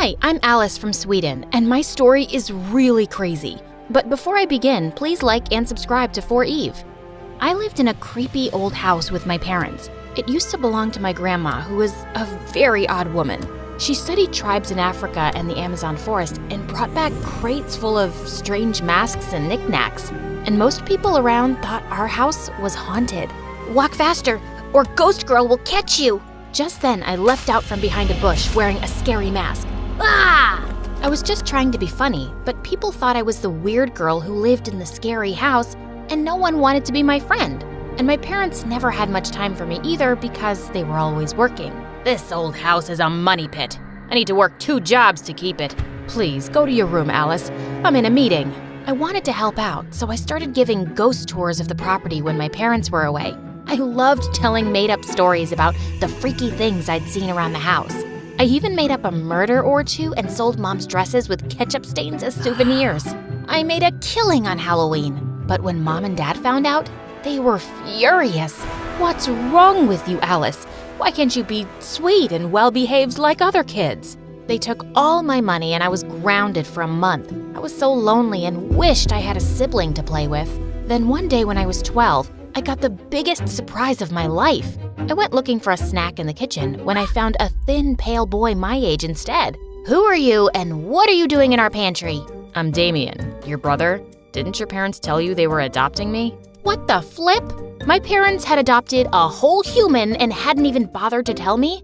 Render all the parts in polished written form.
Hi, I'm Alice from Sweden, and my story is really crazy. But before I begin, please like and subscribe to For Eve. I lived in a creepy old house with my parents. It used to belong to my grandma, who was a very odd woman. She studied tribes in Africa and the Amazon forest and brought back crates full of strange masks and knickknacks. And most people around thought our house was haunted. Walk faster, or Ghost Girl will catch you! Just then, I leapt out from behind a bush wearing a scary mask. Ah! I was just trying to be funny, but people thought I was the weird girl who lived in the scary house, and no one wanted to be my friend. And my parents never had much time for me either because they were always working. This old house is a money pit. I need to work 2 jobs to keep it. Please, go to your room, Alice. I'm in a meeting. I wanted to help out, so I started giving ghost tours of the property when my parents were away. I loved telling made-up stories about the freaky things I'd seen around the house. I even made up a murder or 2 and sold Mom's dresses with ketchup stains as souvenirs. I made a killing on Halloween, but when Mom and Dad found out, they were furious. What's wrong with you, Alice? Why can't you be sweet and well-behaved like other kids? They took all my money and I was grounded for a month. I was so lonely and wished I had a sibling to play with. Then one day when I was 12, I got the biggest surprise of my life. I went looking for a snack in the kitchen when I found a thin, pale boy my age instead. Who are you and what are you doing in our pantry? I'm Damien, your brother. Didn't your parents tell you they were adopting me? What the flip? My parents had adopted a whole human and hadn't even bothered to tell me?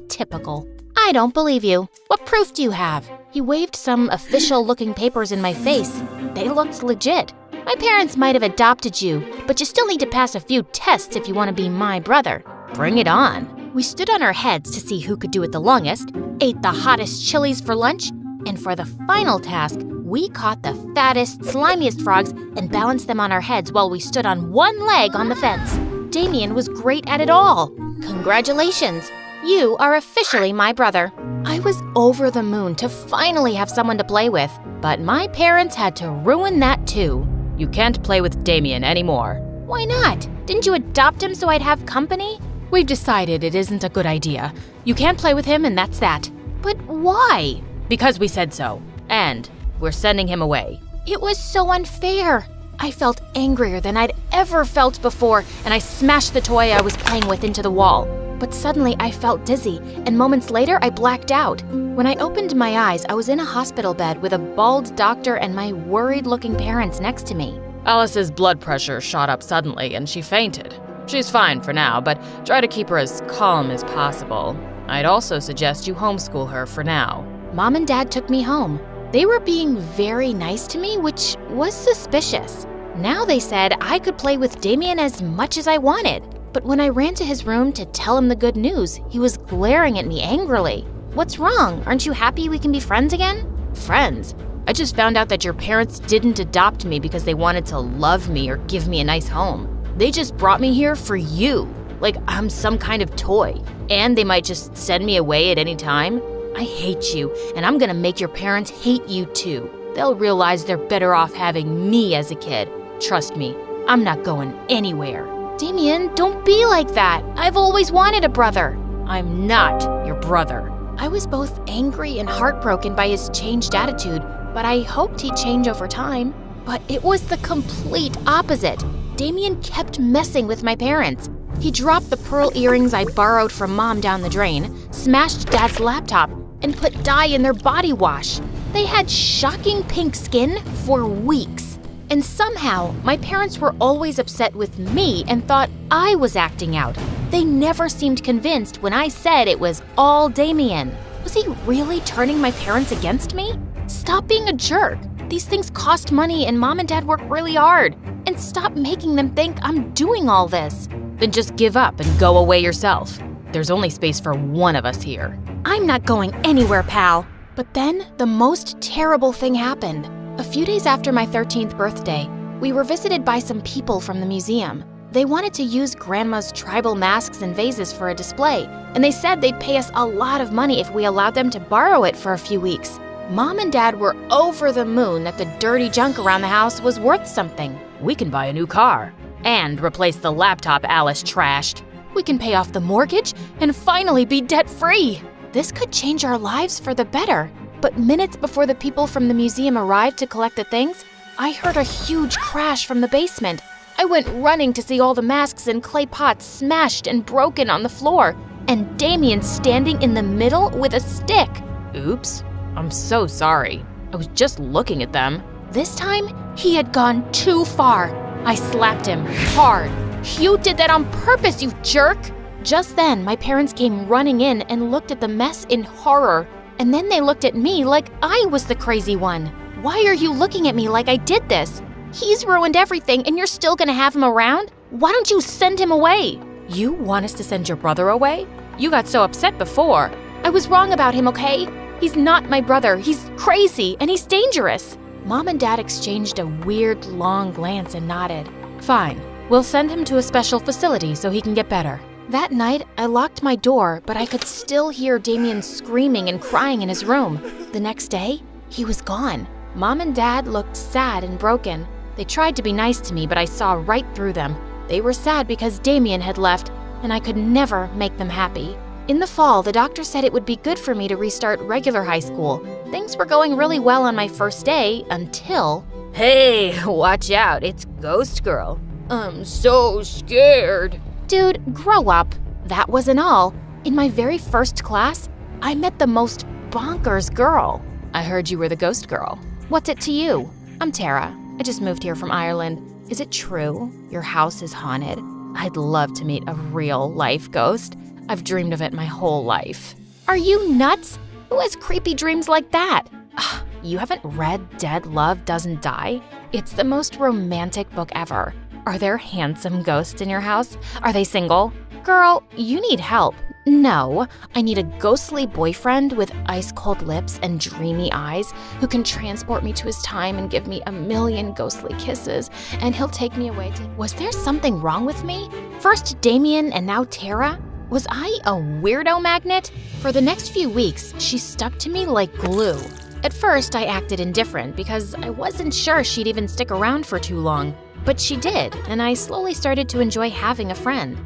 Typical. I don't believe you. What proof do you have? He waved some official-looking papers in my face. They looked legit. My parents might have adopted you, but you still need to pass a few tests if you want to be my brother. Bring it on. We stood on our heads to see who could do it the longest, ate the hottest chilies for lunch, and for the final task, we caught the fattest, slimiest frogs and balanced them on our heads while we stood on one leg on the fence. Damien was great at it all. Congratulations. You are officially my brother. I was over the moon to finally have someone to play with, but my parents had to ruin that too. You can't play with Damien anymore. Why not? Didn't you adopt him so I'd have company? We've decided it isn't a good idea. You can't play with him and that's that. But why? Because we said so. And we're sending him away. It was so unfair. I felt angrier than I'd ever felt before, and I smashed the toy I was playing with into the wall. But suddenly I felt dizzy, and moments later I blacked out. When I opened my eyes, I was in a hospital bed with a bald doctor and my worried-looking parents next to me. Alice's blood pressure shot up suddenly and she fainted. She's fine for now, but try to keep her as calm as possible. I'd also suggest you homeschool her for now. Mom and Dad took me home. They were being very nice to me, which was suspicious. Now they said I could play with Damien as much as I wanted. But when I ran to his room to tell him the good news, he was glaring at me angrily. What's wrong? Aren't you happy we can be friends again? Friends? I just found out that your parents didn't adopt me because they wanted to love me or give me a nice home. They just brought me here for you, like I'm some kind of toy. And they might just send me away at any time. I hate you, and I'm gonna make your parents hate you too. They'll realize they're better off having me as a kid. Trust me, I'm not going anywhere. Damien, don't be like that. I've always wanted a brother. I'm not your brother. I was both angry and heartbroken by his changed attitude, but I hoped he'd change over time. But it was the complete opposite. Damien kept messing with my parents. He dropped the pearl earrings I borrowed from Mom down the drain, smashed Dad's laptop, and put dye in their body wash. They had shocking pink skin for weeks. And somehow, my parents were always upset with me and thought I was acting out. They never seemed convinced when I said it was all Damien. Was he really turning my parents against me? Stop being a jerk. These things cost money and Mom and Dad work really hard. And stop making them think I'm doing all this. Then just give up and go away yourself. There's only space for one of us here. I'm not going anywhere, pal. But then, the most terrible thing happened. A few days after my 13th birthday, we were visited by some people from the museum. They wanted to use Grandma's tribal masks and vases for a display, and they said they'd pay us a lot of money if we allowed them to borrow it for a few weeks. Mom and Dad were over the moon that the dirty junk around the house was worth something. We can buy a new car and replace the laptop Alice trashed. We can pay off the mortgage and finally be debt-free. This could change our lives for the better. But minutes before the people from the museum arrived to collect the things, I heard a huge crash from the basement. I went running to see all the masks and clay pots smashed and broken on the floor, and Damien standing in the middle with a stick. Oops, I'm so sorry. I was just looking at them. This time, he had gone too far. I slapped him hard. You did that on purpose, you jerk! Just then, my parents came running in and looked at the mess in horror. And then they looked at me like I was the crazy one. Why are you looking at me like I did this? He's ruined everything and you're still gonna have him around? Why don't you send him away? You want us to send your brother away? You got so upset before. I was wrong about him, okay? He's not my brother. He's crazy and he's dangerous. Mom and Dad exchanged a weird, long glance and nodded. Fine. We'll send him to a special facility so he can get better. That night, I locked my door, but I could still hear Damien screaming and crying in his room. The next day, he was gone. Mom and Dad looked sad and broken. They tried to be nice to me, but I saw right through them. They were sad because Damien had left, and I could never make them happy. In the fall, the doctor said it would be good for me to restart regular high school. Things were going really well on my first day until… Hey, watch out, it's Ghost Girl. I'm so scared. Dude, grow up. That wasn't all. In my very first class, I met the most bonkers girl. I heard you were the Ghost Girl. What's it to you? I'm Tara. I just moved here from Ireland. Is it true your house is haunted? I'd love to meet a real-life ghost. I've dreamed of it my whole life. Are you nuts? Who has creepy dreams like that? You haven't read Dead Love Doesn't Die? It's the most romantic book ever. Are there handsome ghosts in your house? Are they single? Girl, you need help. No, I need a ghostly boyfriend with ice-cold lips and dreamy eyes who can transport me to his time and give me a million ghostly kisses, and he'll take me away to… Was there something wrong with me? First Damien and now Tara? Was I a weirdo magnet? For the next few weeks, she stuck to me like glue. At first, I acted indifferent because I wasn't sure she'd even stick around for too long. But she did, and I slowly started to enjoy having a friend.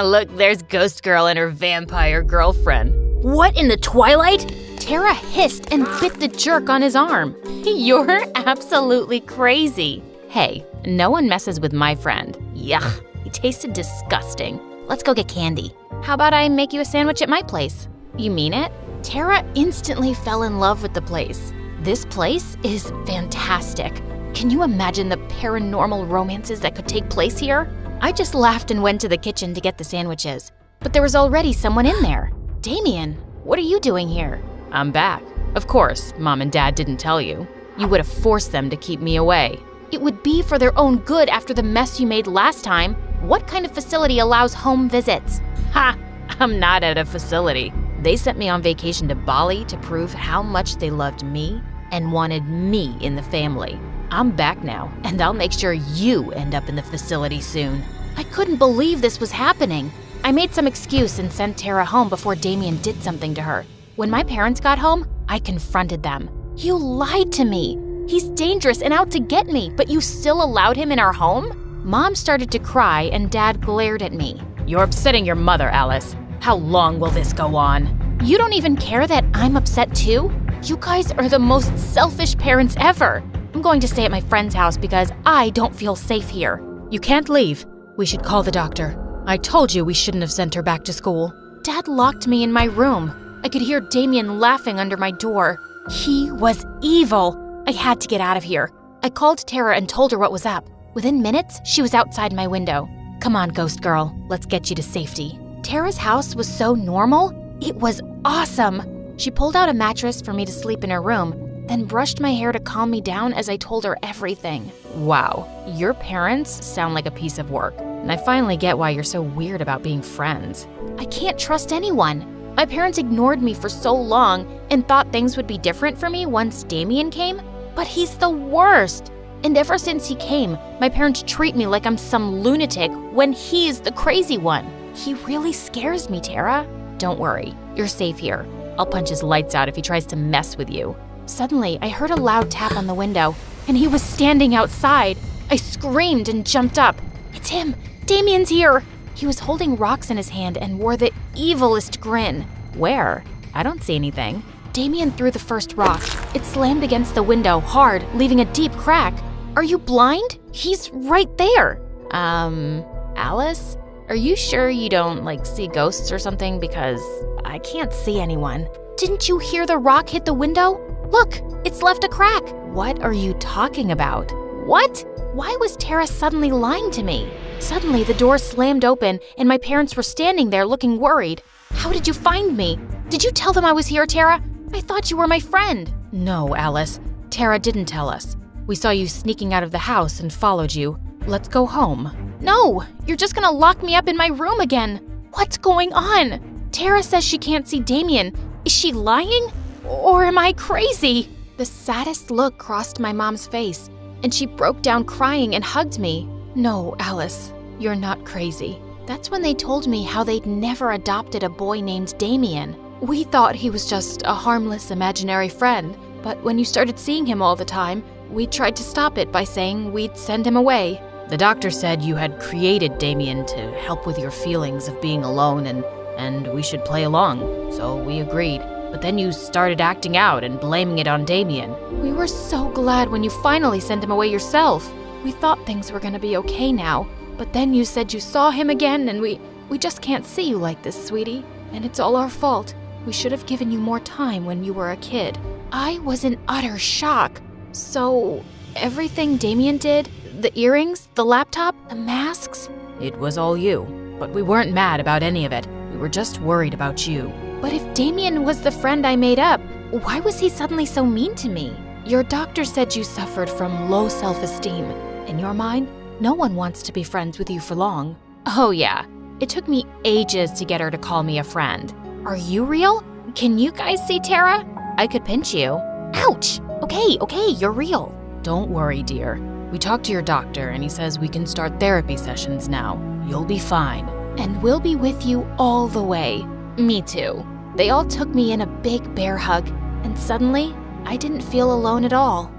Look, there's Ghost Girl and her vampire girlfriend. What in the twilight? Tara hissed and bit the jerk on his arm. You're absolutely crazy. Hey, no one messes with my friend. Yuck, he tasted disgusting. Let's go get candy. How about I make you a sandwich at my place? You mean it? Tara instantly fell in love with the place. This place is fantastic. Can you imagine the paranormal romances that could take place here? I just laughed and went to the kitchen to get the sandwiches. But there was already someone in there. Damien, what are you doing here? I'm back. Of course, Mom and Dad didn't tell you. You would have forced them to keep me away. It would be for their own good after the mess you made last time. What kind of facility allows home visits? Ha! I'm not at a facility. They sent me on vacation to Bali to prove how much they loved me and wanted me in the family. I'm back now, and I'll make sure you end up in the facility soon. I couldn't believe this was happening. I made some excuse and sent Tara home before Damien did something to her. When my parents got home, I confronted them. You lied to me. He's dangerous and out to get me, but you still allowed him in our home? Mom started to cry and Dad glared at me. You're upsetting your mother, Alice. How long will this go on? You don't even care that I'm upset too? You guys are the most selfish parents ever. I'm going to stay at my friend's house because I don't feel safe here. You can't leave. We should call the doctor. I told you we shouldn't have sent her back to school. Dad locked me in my room. I could hear Damien laughing under my door. He was evil. I had to get out of here. I called Tara and told her what was up. Within minutes, she was outside my window. Come on, Ghost Girl. Let's get you to safety. Tara's house was so normal. It was awesome. She pulled out a mattress for me to sleep in her room, then brushed my hair to calm me down as I told her everything. Wow, your parents sound like a piece of work, and I finally get why you're so weird about being friends. I can't trust anyone. My parents ignored me for so long and thought things would be different for me once Damien came, but he's the worst. And ever since he came, my parents treat me like I'm some lunatic when he's the crazy one. He really scares me, Tara. Don't worry, you're safe here. I'll punch his lights out if he tries to mess with you. Suddenly, I heard a loud tap on the window, and he was standing outside. I screamed and jumped up. It's him! Damien's here! He was holding rocks in his hand and wore the evilest grin. Where? I don't see anything. Damien threw the first rock. It slammed against the window hard, leaving a deep crack. Are you blind? He's right there. Alice? Are you sure you don't, see ghosts or something? Because I can't see anyone. Didn't you hear the rock hit the window? Look, it's left a crack. What are you talking about? What? Why was Tara suddenly lying to me? Suddenly, the door slammed open, and my parents were standing there looking worried. How did you find me? Did you tell them I was here, Tara? I thought you were my friend. No, Alice. Tara didn't tell us. We saw you sneaking out of the house and followed you. Let's go home. No, you're just gonna lock me up in my room again. What's going on? Tara says she can't see Damien. Is she lying? Or am I crazy? The saddest look crossed my mom's face, and she broke down crying and hugged me. No, Alice, you're not crazy. That's when they told me how they'd never adopted a boy named Damien. We thought he was just a harmless imaginary friend, but when you started seeing him all the time, we tried to stop it by saying we'd send him away. The doctor said you had created Damien to help with your feelings of being alone and we should play along, so we agreed. But then you started acting out and blaming it on Damien. We were so glad when you finally sent him away yourself. We thought things were gonna be okay now, but then you said you saw him again and we just can't see you like this, sweetie. And it's all our fault. We should have given you more time when you were a kid. I was in utter shock. So, everything Damien did, the earrings, the laptop, the masks? It was all you, but we weren't mad about any of it. We were just worried about you. But if Damien was the friend I made up, why was he suddenly so mean to me? Your doctor said you suffered from low self-esteem. In your mind, no one wants to be friends with you for long. Oh yeah, it took me ages to get her to call me a friend. Are you real? Can you guys see Tara? I could pinch you. Ouch! Okay, you're real. Don't worry, dear. We talked to your doctor and he says we can start therapy sessions now. You'll be fine. And we'll be with you all the way. Me too. They all took me in a big bear hug, and suddenly, I didn't feel alone at all.